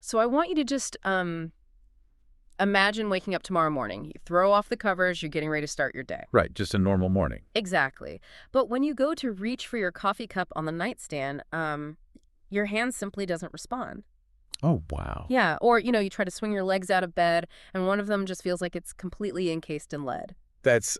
So I want you to just imagine waking up tomorrow morning. You throw off the covers, you're getting ready to start your day. Right, just a normal morning. Exactly. But when you go to reach for your coffee cup on the nightstand, your hand simply doesn't respond. Oh, wow. Yeah, or, you try to swing your legs out of bed, and one of them just feels like it's completely encased in lead. That's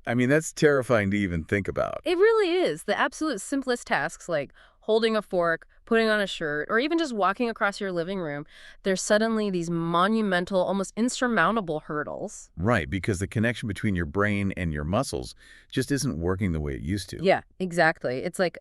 terrifying to even think about. It really is. The absolute simplest tasks like holding a fork, putting on a shirt, or even just walking across your living room, there's suddenly these monumental, almost insurmountable hurdles. Right, because the connection between your brain and your muscles just isn't working the way it used to. Yeah, exactly. It's like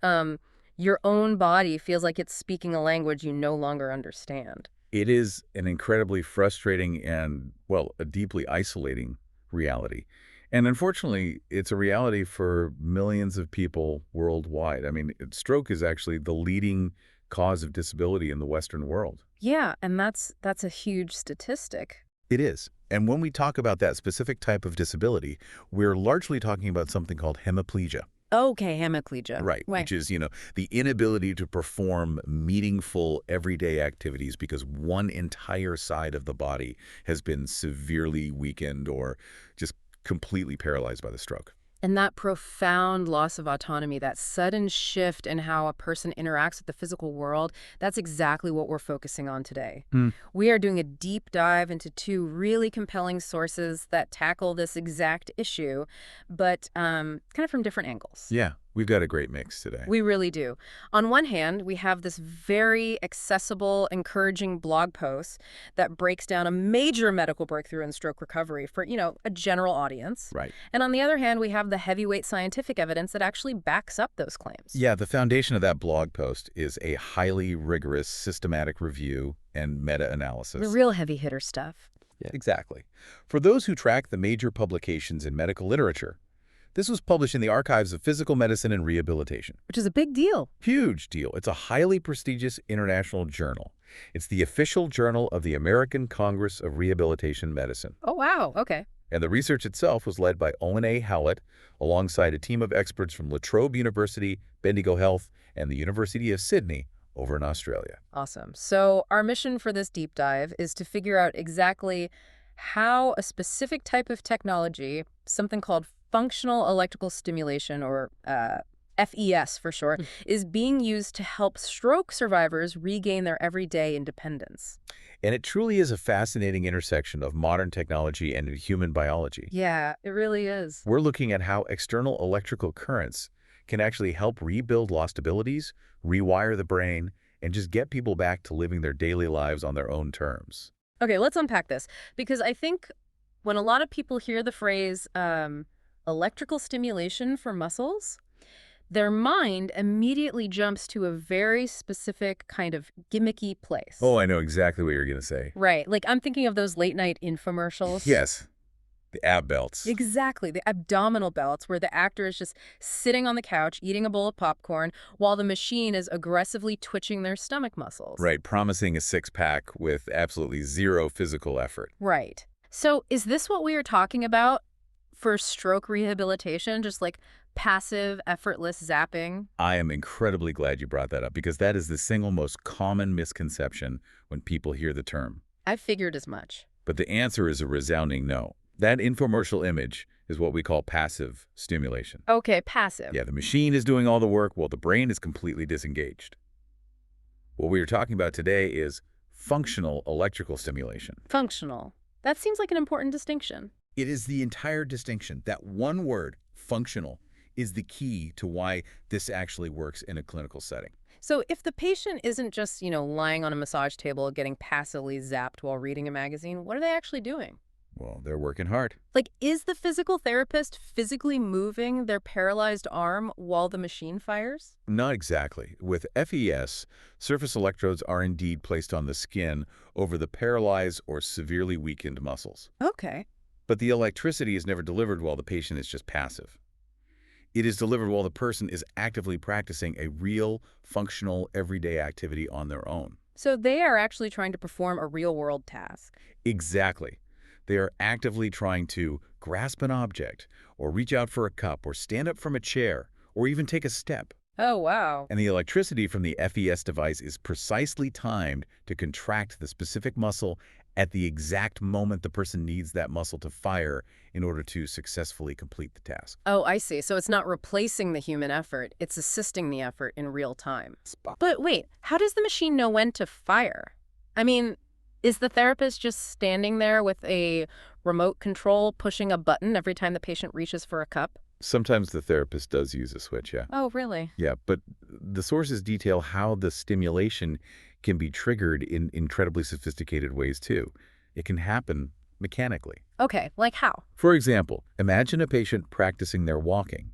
your own body feels like it's speaking a language you no longer understand. It is an incredibly frustrating and, well, a deeply isolating reality. And unfortunately, it's a reality for millions of people worldwide. Stroke is actually the leading cause of disability in the Western world. Yeah, and that's a huge statistic. It is. And when we talk about that specific type of disability, we're largely talking about something called hemiplegia. Okay, hemiplegia. Right, which is, the inability to perform meaningful everyday activities because one entire side of the body has been severely weakened or just completely paralyzed by the stroke. And that profound loss of autonomy, that sudden shift in how a person interacts with the physical world, that's exactly what we're focusing on today. Hmm. We are doing a deep dive into two really compelling sources that tackle this exact issue, but kind of from different angles. Yeah, we've got a great mix today. We really do. On one hand, we have this very accessible, encouraging blog post that breaks down a major medical breakthrough in stroke recovery for, a general audience. Right. And on the other hand, we have the heavyweight scientific evidence that actually backs up those claims. Yeah, the foundation of that blog post is a highly rigorous systematic review and meta-analysis. The real heavy hitter stuff. Yeah, exactly. For those who track the major publications in medical literature, this was published in the Archives of Physical Medicine and Rehabilitation. Which is a big deal. Huge deal. It's a highly prestigious international journal. It's the official journal of the American Congress of Rehabilitation Medicine. Oh, wow. Okay. And the research itself was led by Owen A. Howlett, alongside a team of experts from Trobe University, Bendigo Health, and the University of Sydney over in Australia. Awesome. So our mission for this deep dive is to figure out exactly how a specific type of technology, something called functional electrical stimulation, or FES for short, is being used to help stroke survivors regain their everyday independence. And it truly is a fascinating intersection of modern technology and human biology. Yeah, it really is. We're looking at how external electrical currents can actually help rebuild lost abilities, rewire the brain, and just get people back to living their daily lives on their own terms. Okay, let's unpack this, because I think when a lot of people hear the phrase electrical stimulation for muscles, their mind immediately jumps to a very specific kind of gimmicky place. Oh, I know exactly what you're going to say. Right. Like I'm thinking of those late night infomercials. Yes, the ab belts. Exactly. The abdominal belts where the actor is just sitting on the couch eating a bowl of popcorn while the machine is aggressively twitching their stomach muscles. Right, promising a six-pack with absolutely zero physical effort. Right. So is this what we are talking about for stroke rehabilitation? Just like passive, effortless zapping? I am incredibly glad you brought that up because that is the single most common misconception when people hear the term. I figured as much. But the answer is a resounding no. That infomercial image is what we call passive stimulation. Okay, passive. Yeah, the machine is doing all the work while the brain is completely disengaged. What we are talking about today is functional electrical stimulation. Functional. That seems like an important distinction. It is the entire distinction. That one word, functional, is the key to why this actually works in a clinical setting. So if the patient isn't just, lying on a massage table getting passively zapped while reading a magazine, what are they actually doing? Well, they're working hard. Like, is the physical therapist physically moving their paralyzed arm while the machine fires? Not exactly. With FES, surface electrodes are indeed placed on the skin over the paralyzed or severely weakened muscles. Okay. But the electricity is never delivered while the patient is just passive. It is delivered while the person is actively practicing a real, functional, everyday activity on their own. So they are actually trying to perform a real-world task. Exactly. They are actively trying to grasp an object, or reach out for a cup, or stand up from a chair, or even take a step. Oh, wow. And the electricity from the FES device is precisely timed to contract the specific muscle at the exact moment the person needs that muscle to fire in order to successfully complete the task. Oh, I see. So it's not replacing the human effort, it's assisting the effort in real time. But wait, how does the machine know when to fire? I mean, is the therapist just standing there with a remote control pushing a button every time the patient reaches for a cup? Sometimes the therapist does use a switch, yeah. Oh, really? Yeah, but the sources detail how the stimulation can be triggered in incredibly sophisticated ways, too. It can happen mechanically. Okay, like how? For example, imagine a patient practicing their walking.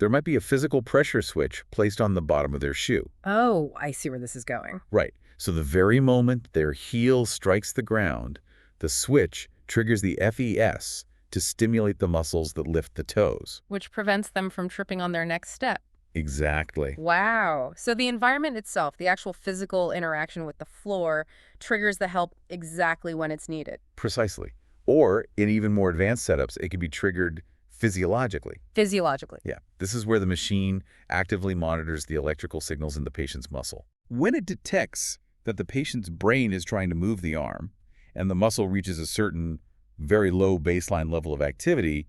There might be a physical pressure switch placed on the bottom of their shoe. Oh, I see where this is going. Right. So the very moment their heel strikes the ground, the switch triggers the FES to stimulate the muscles that lift the toes. Which prevents them from tripping on their next step. Exactly. Wow. So the environment itself, the actual physical interaction with the floor, triggers the help exactly when it's needed. Precisely. Or, in even more advanced setups, it can be triggered physiologically. Physiologically. Yeah, this is where the machine actively monitors the electrical signals in the patient's muscle. When it detects that the patient's brain is trying to move the arm and the muscle reaches a certain very low baseline level of activity,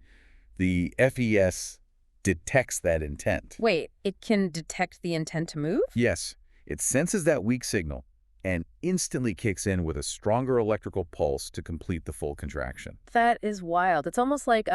the FES detects that intent. Wait, it can detect the intent to move? Yes, it senses that weak signal and instantly kicks in with a stronger electrical pulse to complete the full contraction. That is wild. It's almost like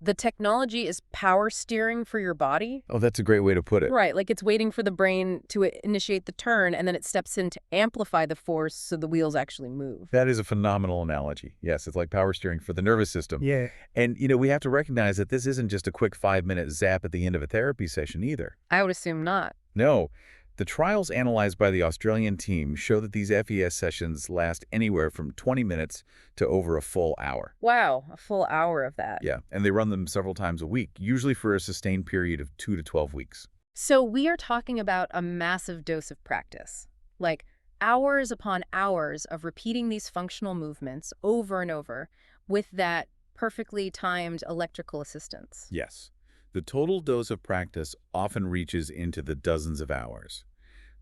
the technology is power steering for your body. Oh, that's a great way to put it. Right, like it's waiting for the brain to initiate the turn, and then it steps in to amplify the force so the wheels actually move. That is a phenomenal analogy. Yes, it's like power steering for the nervous system. Yeah. And, we have to recognize that this isn't just a quick 5-minute zap at the end of a therapy session either. I would assume not. No, the trials analyzed by the Australian team show that these FES sessions last anywhere from 20 minutes to over a full hour. Wow, a full hour of that. Yeah, and they run them several times a week, usually for a sustained period of 2 to 12 weeks. So we are talking about a massive dose of practice, like hours upon hours of repeating these functional movements over and over with that perfectly timed electrical assistance. Yes. The total dose of practice often reaches into the dozens of hours.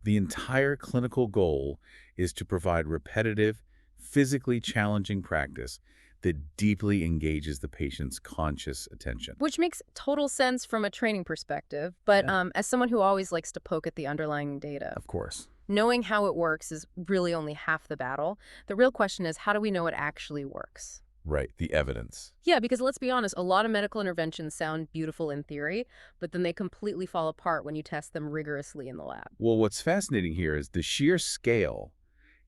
The entire clinical goal is to provide repetitive, physically challenging practice that deeply engages the patient's conscious attention. Which makes total sense from a training perspective, but Yeah. as someone who always likes to poke at the underlying data, Of course. knowing how it works is really only half the battle. The real question is, how do we know it actually works? Right, the evidence. Yeah, because let's be honest, a lot of medical interventions sound beautiful in theory, but then they completely fall apart when you test them rigorously in the lab. Well, what's fascinating here is the sheer scale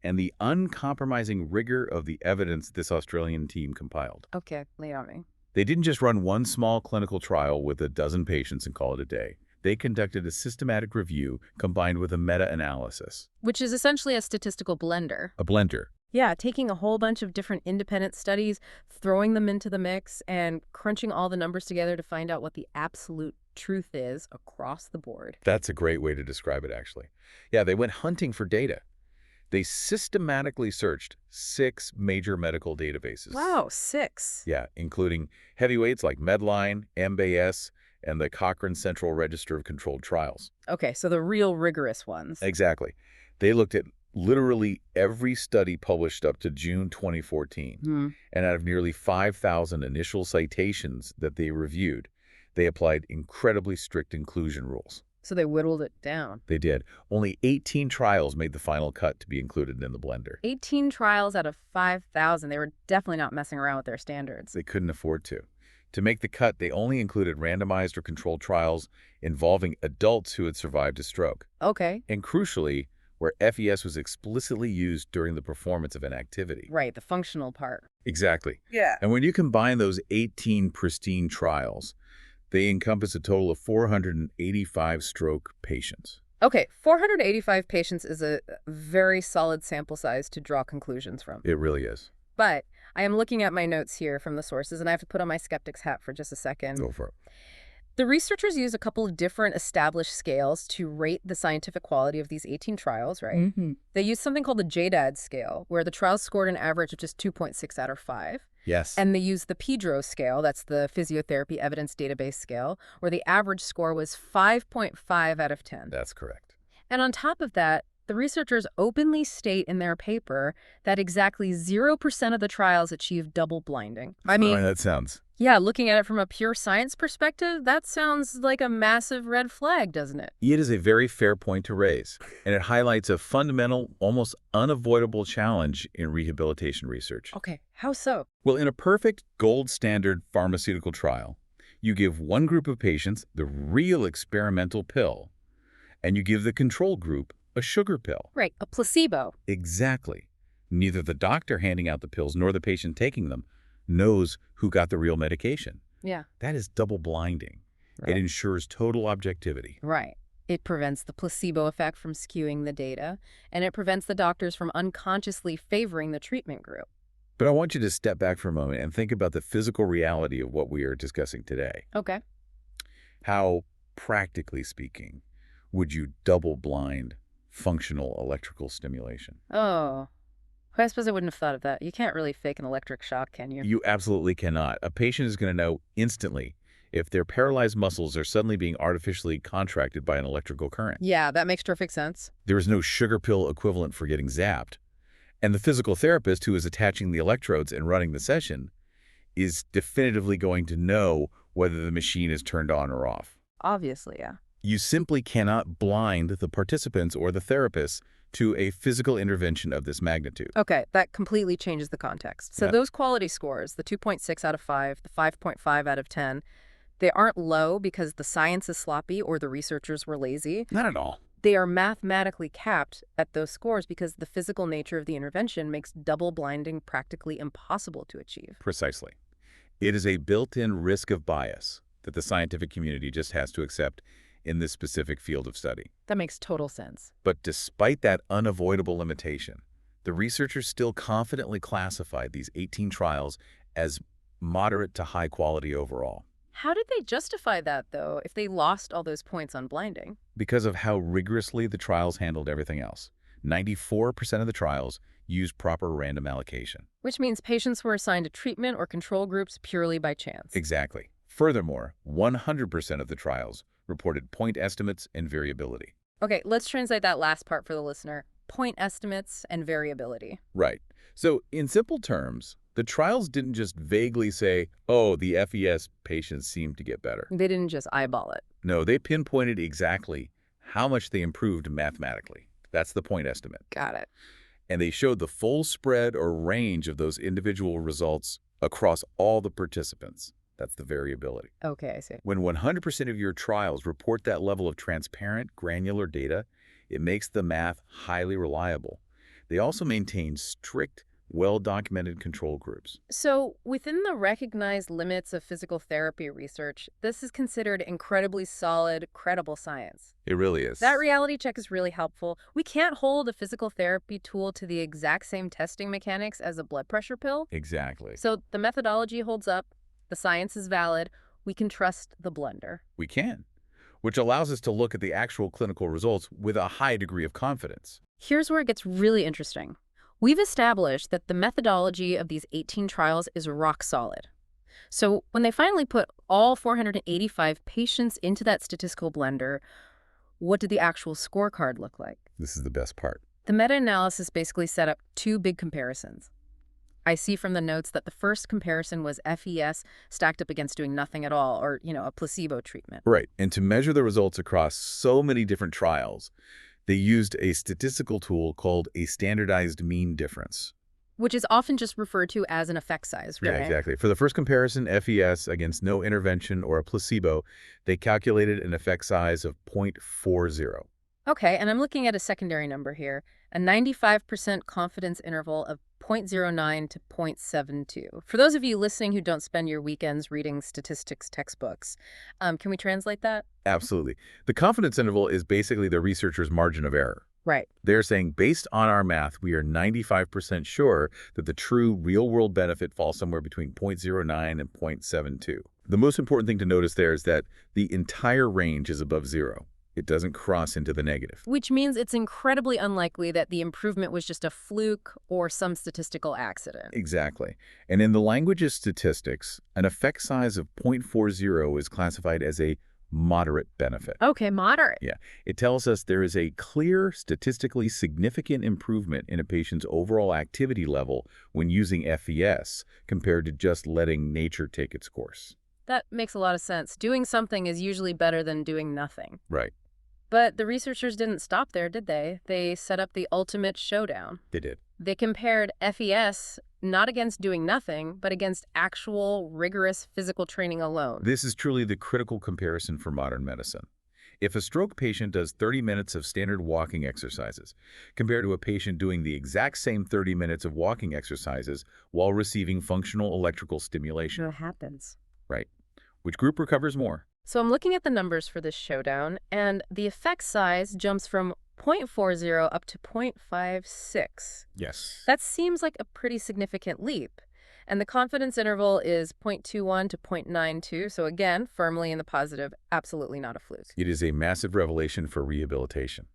and the uncompromising rigor of the evidence this Australian team compiled. Okay, lay on me. They didn't just run one small clinical trial with a dozen patients and call it a day. They conducted a systematic review combined with a meta-analysis. Which is essentially a statistical blender. A blender. Yeah, taking a whole bunch of different independent studies, throwing them into the mix, and crunching all the numbers together to find out what the absolute truth is across the board. That's a great way to describe it, actually. Yeah, they went hunting for data. They systematically searched 6 major medical databases. Wow, 6. Yeah, including heavyweights like Medline, MBS, and the Cochrane Central Register of Controlled Trials. Okay, so the real rigorous ones. Exactly. They looked at literally every study published up to June 2014. And out of nearly 5,000 initial citations that they reviewed, they applied incredibly strict inclusion rules. So they whittled it down. They did. Only 18 trials made the final cut to be included in the blender. 18 trials out of 5,000. They were definitely not messing around with their standards. They couldn't afford to. To make the cut, they only included randomized or controlled trials involving adults who had survived a stroke. Okay. And crucially, where FES was explicitly used during the performance of an activity. Right, the functional part. Exactly. Yeah. And when you combine those 18 pristine trials, they encompass a total of 485 stroke patients. Okay, 485 patients is a very solid sample size to draw conclusions from. It really is. But I am looking at my notes here from the sources, and I have to put on my skeptic's hat for just a second. Go for it. The researchers use a couple of different established scales to rate the scientific quality of these 18 trials, right? Mm-hmm. They use something called the JDAD scale, where the trials scored an average of just 2.6 out of 5. Yes. And they use the PEDRO scale, that's the Physiotherapy Evidence Database scale, where the average score was 5.5 out of 10. That's correct. And on top of that, the researchers openly state in their paper that exactly 0% of the trials achieved double blinding. I mean, That sounds... yeah, looking at it from a pure science perspective, that sounds like a massive red flag, doesn't it? It is a very fair point to raise, and it highlights a fundamental, almost unavoidable challenge in rehabilitation research. Okay, how so? Well, in a perfect gold standard pharmaceutical trial, you give one group of patients the real experimental pill, and you give the control group a sugar pill. Right, a placebo. Exactly. Neither the doctor handing out the pills nor the patient taking them knows who got the real medication. Yeah. That is double blinding. Right. It ensures total objectivity. Right. It prevents the placebo effect from skewing the data, and it prevents the doctors from unconsciously favoring the treatment group. But I want you to step back for a moment and think about the physical reality of what we are discussing today. Okay. How, practically speaking, would you double blind functional electrical stimulation? Oh, I suppose I wouldn't have thought of that. You can't really fake an electric shock, can you? You absolutely cannot. A patient is going to know instantly if their paralyzed muscles are suddenly being artificially contracted by an electrical current. Yeah, that makes perfect sense. There is no sugar pill equivalent for getting zapped. And the physical therapist who is attaching the electrodes and running the session is definitively going to know whether the machine is turned on or off. Obviously, yeah. You simply cannot blind the participants or the therapists to a physical intervention of this magnitude. Okay, that completely changes the context. So Yeah. those quality scores, the 2.6 out of 5, the 5.5 out of 10, they aren't low because the science is sloppy or the researchers were lazy. Not at all. They are mathematically capped at those scores because the physical nature of the intervention makes double blinding practically impossible to achieve. Precisely. It is a built-in risk of bias that the scientific community just has to accept in this specific field of study. That makes total sense. But despite that unavoidable limitation, the researchers still confidently classified these 18 trials as moderate to high quality overall. How did they justify that, though, if they lost all those points on blinding? Because of how rigorously the trials handled everything else. 94% of the trials used proper random allocation. Which means patients were assigned to treatment or control groups purely by chance. Exactly. Furthermore, 100% of the trials reported point estimates and variability. Okay, let's translate that last part for the listener. Point estimates and variability. Right. So in simple terms, the trials didn't just vaguely say, oh, the FES patients seem to get better. They didn't just eyeball it. No, they pinpointed exactly how much they improved mathematically. That's the point estimate. Got it. And they showed the full spread or range of those individual results across all the participants. That's the variability. Okay, I see. When 100% of your trials report that level of transparent, granular data, it makes the math highly reliable. They also maintain strict, well-documented control groups. So, within the recognized limits of physical therapy research, this is considered incredibly solid, credible science. It really is. That reality check is really helpful. We can't hold a physical therapy tool to the exact same testing mechanics as a blood pressure pill. Exactly. So, the methodology holds up, the science is valid, we can trust the blender. We can, which allows us to look at the actual clinical results with a high degree of confidence. Here's where it gets really interesting. We've established that the methodology of these 18 trials is rock solid. So when they finally put all 485 patients into that statistical blender, what did the actual scorecard look like? This is the best part. The meta-analysis basically set up two big comparisons. I see from the notes that the first comparison was FES stacked up against doing nothing at all, or, a placebo treatment. Right. And to measure the results across so many different trials, they used a statistical tool called a standardized mean difference. Which is often just referred to as an effect size, right? Yeah, exactly. For the first comparison, FES against no intervention or a placebo, they calculated an effect size of 0.40. Okay, and I'm looking at a secondary number here, a 95% confidence interval of 0.09 to 0.72. For those of you listening who don't spend your weekends reading statistics textbooks, can we translate that? Absolutely. The confidence interval is basically the researcher's margin of error. Right. They're saying, based on our math, we are 95% sure that the true real-world benefit falls somewhere between 0.09 and 0.72. The most important thing to notice there is that the entire range is above zero. It doesn't cross into the negative. Which means it's incredibly unlikely that the improvement was just a fluke or some statistical accident. Exactly. And in the language of statistics, an effect size of 0.40 is classified as a moderate benefit. Okay, moderate. Yeah, it tells us there is a clear, statistically significant improvement in a patient's overall activity level when using FES compared to just letting nature take its course. That makes a lot of sense. Doing something is usually better than doing nothing. Right, But the researchers didn't stop there, did they? They set up the ultimate showdown. they did. They compared FES not against doing nothing, but against actual, rigorous physical training alone. This is truly the critical comparison for modern medicine. If a stroke patient does 30 minutes of standard walking exercises compared to a patient doing the exact same 30 minutes of walking exercises while receiving functional electrical stimulation, What happens? right? Which group recovers more? So I'm looking at the numbers for this showdown, and the effect size jumps from 0.40 up to 0.56. Yes. That seems like a pretty significant leap. And the confidence interval is 0.21 to 0.92, so again, firmly in the positive, absolutely not a fluke. It is a massive revelation for rehabilitation.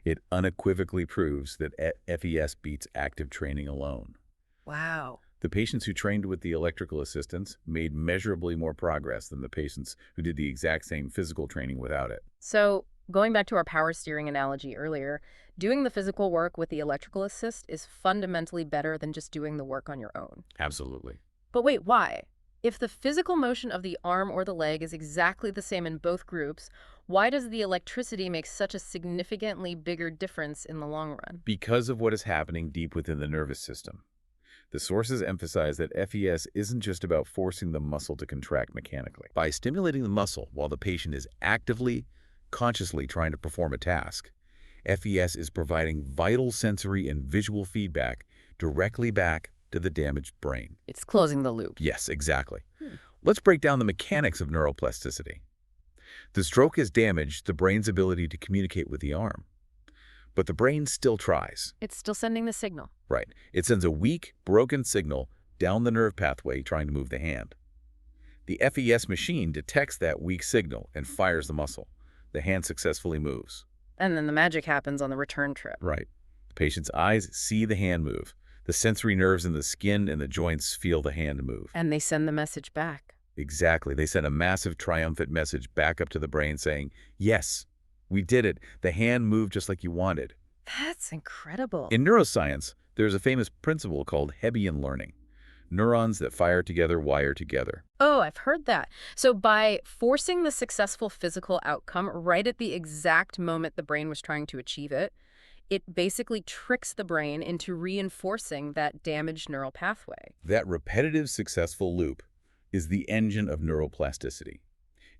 It unequivocally proves that FES beats active training alone. Wow. The patients who trained with the electrical assistance made measurably more progress than the patients who did the exact same physical training without it. So going back to our power steering analogy earlier, doing the physical work with the electrical assist is fundamentally better than just doing the work on your own. Absolutely. But wait, why? If the physical motion of the arm or the leg is exactly the same in both groups, why does the electricity make such a significantly bigger difference in the long run? Because of what is happening deep within the nervous system. The sources emphasize that FES isn't just about forcing the muscle to contract mechanically. By stimulating the muscle while the patient is actively, consciously trying to perform a task, FES is providing vital sensory and visual feedback directly back to the damaged brain. It's closing the loop. Yes, exactly. Let's break down the mechanics of neuroplasticity. The stroke has damaged the brain's ability to communicate with the arm. But the brain still tries. It's still sending the signal. Right. It sends a weak, broken signal down the nerve pathway trying to move the hand. The FES machine detects that weak signal and fires the muscle. The hand successfully moves. And then the magic happens on the return trip. Right. The patient's eyes see the hand move. The sensory nerves in the skin and the joints feel the hand move. And they send the message back. Exactly. They send a massive, triumphant message back up to the brain saying, yes, we did it. The hand moved just like you wanted. That's incredible. In neuroscience, there's a famous principle called Hebbian learning. Neurons that fire together wire together. Oh, I've heard that. So by forcing the successful physical outcome right at the exact moment the brain was trying to achieve it, it basically tricks the brain into reinforcing that damaged neural pathway. That repetitive successful loop is the engine of neuroplasticity.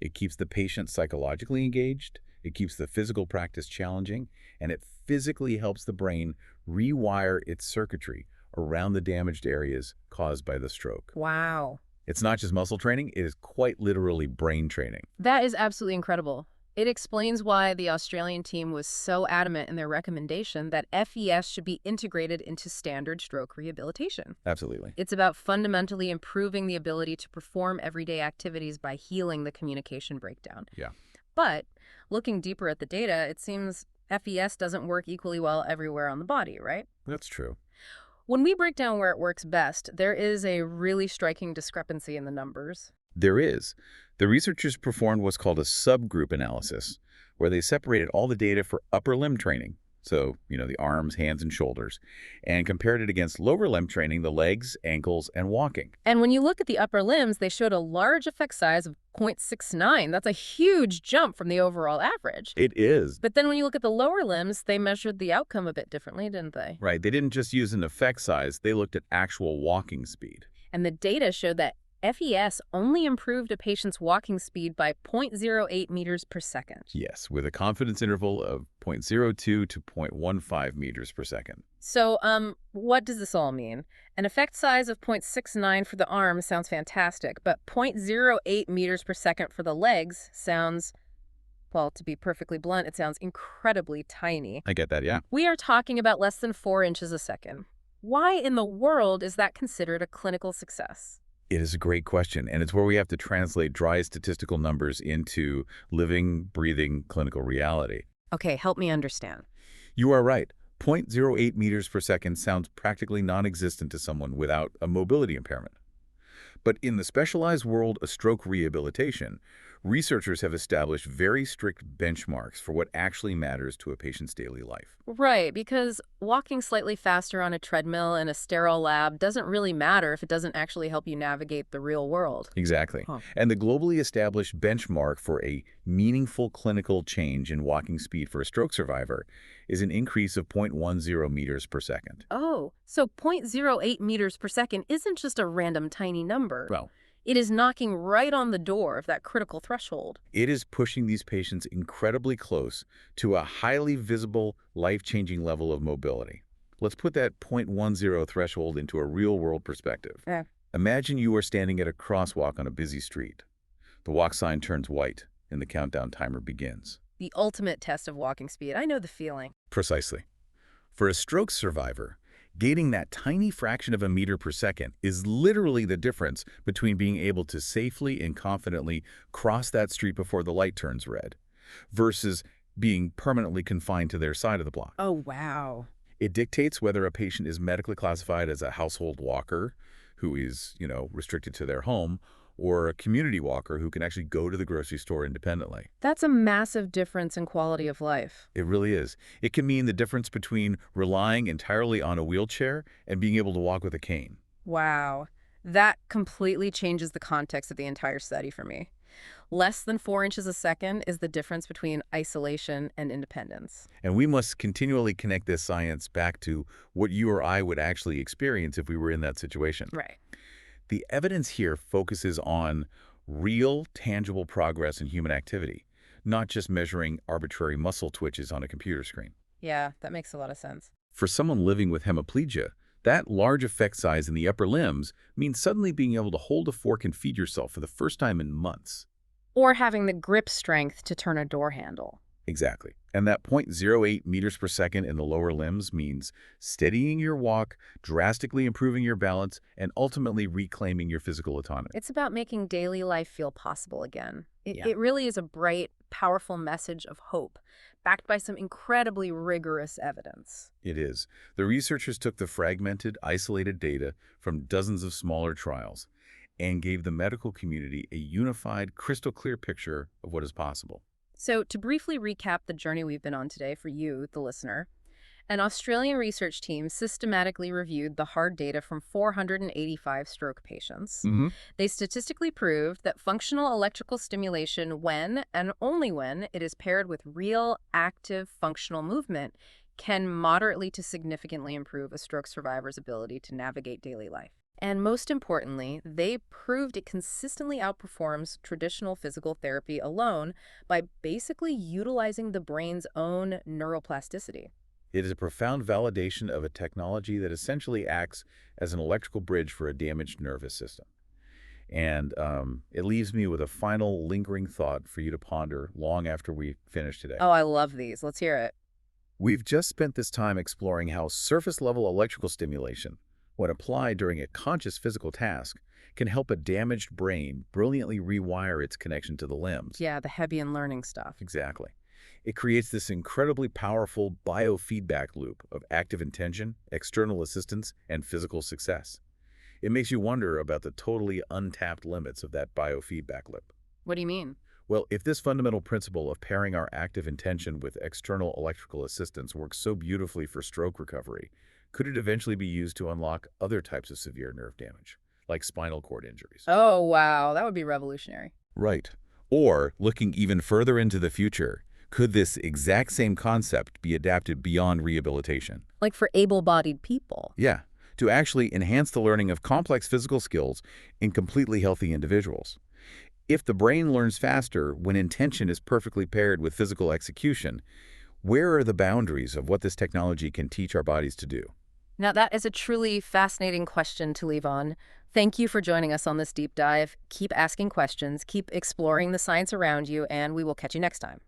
It keeps the patient psychologically engaged, it keeps the physical practice challenging, and it physically helps the brain rewire its circuitry around the damaged areas caused by the stroke. Wow. It's not just muscle training, it is quite literally brain training. That is absolutely incredible. It explains why the Australian team was so adamant in their recommendation that FES should be integrated into standard stroke rehabilitation. Absolutely. It's about fundamentally improving the ability to perform everyday activities by healing the communication breakdown. Yeah. But looking deeper at the data, it seems FES doesn't work equally well everywhere on the body, right? That's true. When we break down where it works best, there is a really striking discrepancy in the numbers. There is. The researchers performed what's called a subgroup analysis, where they separated all the data for upper limb training, so, the arms, hands, and shoulders, and compared it against lower limb training, the legs, ankles, and walking. And when you look at the upper limbs, they showed a large effect size of 0.69. That's a huge jump from the overall average. It is. But then when you look at the lower limbs, they measured the outcome a bit differently, didn't they? Right. They didn't just use an effect size. They looked at actual walking speed. And the data showed that FES only improved a patient's walking speed by 0.08 meters per second. Yes, with a confidence interval of 0.02 to 0.15 meters per second. So, what does this all mean? An effect size of 0.69 for the arm sounds fantastic, but 0.08 meters per second for the legs sounds, well, to be perfectly blunt, it sounds incredibly tiny. I get that, yeah. We are talking about less than 4 inches a second. Why in the world is that considered a clinical success? It is a great question, and it's where we have to translate dry statistical numbers into living, breathing clinical reality. Okay, help me understand. You are right. 0.08 meters per second sounds practically non-existent to someone without a mobility impairment. But in the specialized world of stroke rehabilitation, researchers have established very strict benchmarks for what actually matters to a patient's daily life. Right, because walking slightly faster on a treadmill in a sterile lab doesn't really matter if it doesn't actually help you navigate the real world. Exactly. Huh. And the globally established benchmark for a meaningful clinical change in walking speed for a stroke survivor is an increase of 0.10 meters per second. Oh, so 0.08 meters per second isn't just a random tiny number. Well, It is knocking right on the door of that critical threshold. it is pushing these patients incredibly close to a highly visible, life-changing level of mobility. Let's put that 0.10 threshold into a real-world perspective. Yeah. Imagine you are standing at a crosswalk on a busy street. The walk sign turns white, and the countdown timer begins. The ultimate test of walking speed. I know the feeling. Precisely. For a stroke survivor, gaining that tiny fraction of a meter per second is literally the difference between being able to safely and confidently cross that street before the light turns red versus being permanently confined to their side of the block. Oh, wow. It dictates whether a patient is medically classified as a household walker who is, restricted to their home, or a community walker who can actually go to the grocery store independently. That's a massive difference in quality of life. It really is. It can mean the difference between relying entirely on a wheelchair and being able to walk with a cane. Wow. That completely changes the context of the entire study for me. Less than 4 inches a second is the difference between isolation and independence. And we must continually connect this science back to what you or I would actually experience if we were in that situation. Right. The evidence here focuses on real, tangible progress in human activity, not just measuring arbitrary muscle twitches on a computer screen. Yeah, that makes a lot of sense. For someone living with hemiplegia, that large effect size in the upper limbs means suddenly being able to hold a fork and feed yourself for the first time in months. Or having the grip strength to turn a door handle. Exactly. And that 0.08 meters per second in the lower limbs means steadying your walk, drastically improving your balance, and ultimately reclaiming your physical autonomy. It's about making daily life feel possible again. Yeah. It really is a bright, powerful message of hope, backed by some incredibly rigorous evidence. It is. The researchers took the fragmented, isolated data from dozens of smaller trials and gave the medical community a unified, crystal clear picture of what is possible. So, to briefly recap the journey we've been on today for you, the listener, an Australian research team systematically reviewed the hard data from 485 stroke patients. Mm-hmm. They statistically proved that functional electrical stimulation, when and only when it is paired with real, active, functional movement, can moderately to significantly improve a stroke survivor's ability to navigate daily life. And most importantly, they proved it consistently outperforms traditional physical therapy alone by basically utilizing the brain's own neuroplasticity. It is a profound validation of a technology that essentially acts as an electrical bridge for a damaged nervous system. And it leaves me with a final lingering thought for you to ponder long after we finish today. Oh, I love these. Let's hear it. We've just spent this time exploring how surface-level electrical stimulation, when applied during a conscious physical task, can help a damaged brain brilliantly rewire its connection to the limbs. Yeah, the Hebbian learning stuff. Exactly. It creates this incredibly powerful biofeedback loop of active intention, external assistance, and physical success. It makes you wonder about the totally untapped limits of that biofeedback loop. What do you mean? Well, if this fundamental principle of pairing our active intention with external electrical assistance works so beautifully for stroke recovery, could it eventually be used to unlock other types of severe nerve damage, like spinal cord injuries? Oh, wow. That would be revolutionary. Right. Or, looking even further into the future, could this exact same concept be adapted beyond rehabilitation? Like for able-bodied people. Yeah, to actually enhance the learning of complex physical skills in completely healthy individuals. If the brain learns faster when intention is perfectly paired with physical execution, where are the boundaries of what this technology can teach our bodies to do? Now, that is a truly fascinating question to leave on. Thank you for joining us on this deep dive. Keep asking questions, keep exploring the science around you, and we will catch you next time.